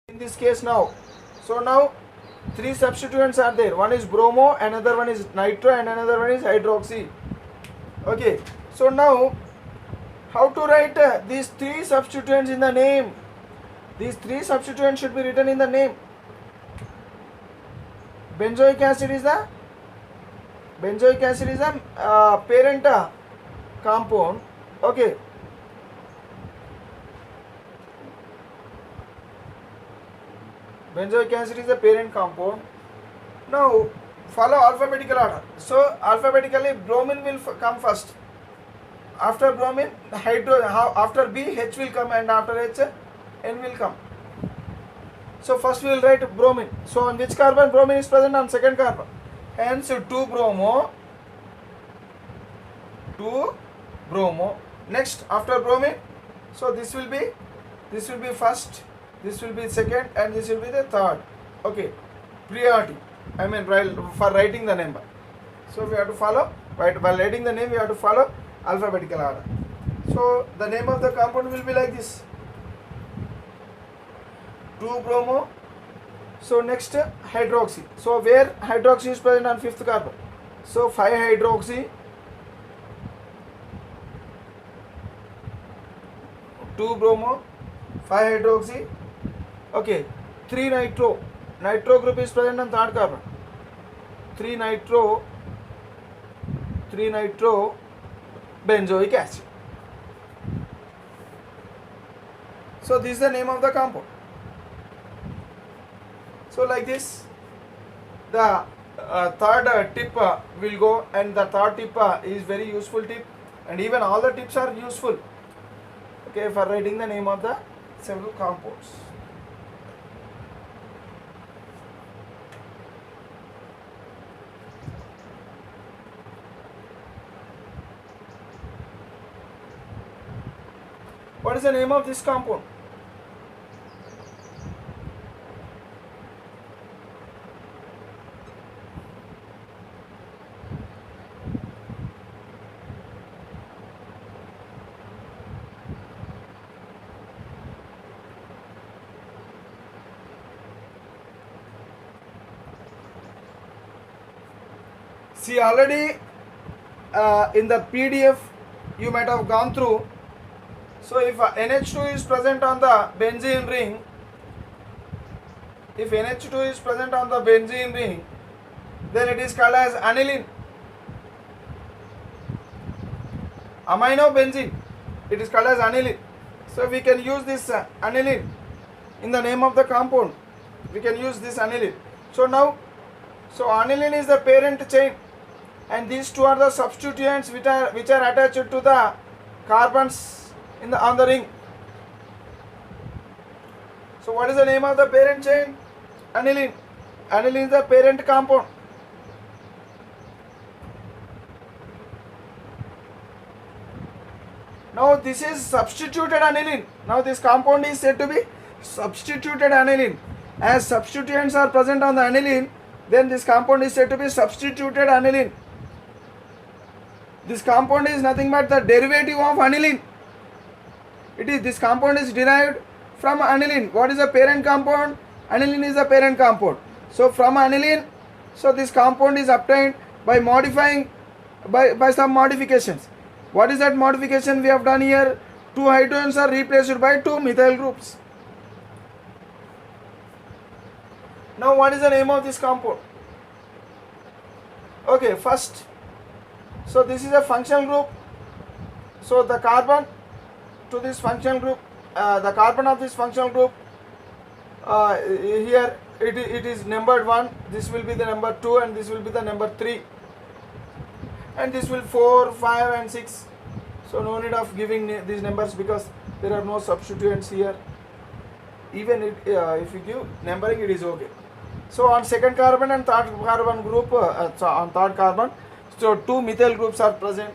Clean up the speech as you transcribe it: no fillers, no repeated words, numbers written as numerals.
in this case now. So now three substituents are there. One is bromo, another one is nitro, and another one is hydroxy. Okay. So now how to write these three substituents in the name? These three substituents should be written in the name. Benzoic acid is the parent compound. Okay. Benzoic acid is the parent compound. Now follow alphabetical order. So alphabetically bromine will come first. After bromine, after B, H will come, and after H, N will come. So first we will write bromine. So on which carbon bromine is present? On second carbon. Hence 2-bromo. Next after bromine, so this will be first, this will be second, and this will be the third. Okay, priority. I mean for writing the number. So we have to follow. Right, while writing the name, we have to follow alphabetical order. So the name of the compound will be like this: 2-bromo. So next hydroxy. So where hydroxy is present on fifth carbon? So 5-hydroxy, 2-bromo, 5-hydroxy. Okay, 3-nitro. Nitro group is present on third carbon. 3-nitro benzoic acid. So this is the name of the compound. So like this, the third tip will go, and the third tip is very useful tip, and even all the tips are useful. Okay, for writing the name of the several compounds. What is the name of this compound? See, already in the PDF you might have gone through. So if NH2 is present on the benzene ring, then it is called as aniline. Amino benzene, it is called as aniline. So we can use this aniline in the name of the compound. We can use this aniline. So now, so aniline is the parent chain, and these two are the substituents which are attached to the carbons on the ring. So what is the name of the parent chain? Aniline. Aniline is the parent compound. Now this is substituted aniline. Now this compound is said to be substituted aniline. As substituents are present on the aniline, then this compound is said to be substituted aniline. This compound is nothing but the derivative of aniline. This compound is derived from aniline. What is the parent compound? Aniline is the parent compound. So from aniline, so this compound is obtained by modifying by some modifications. What is that modification we have done here? 2 hydrogens are replaced by 2 methyl groups. Now what is the name of this compound? Okay, first, so this is a functional group. So the carbon to this functional group, the carbon of this functional group, here it is numbered 1, this will be the number 2, and this will be the number 3, and this will 4, 5 and 6. So no need of giving these numbers because there are no substituents here. Even if you give numbering, it is okay. So on second carbon and third carbon group, on third carbon, so 2 methyl groups are present.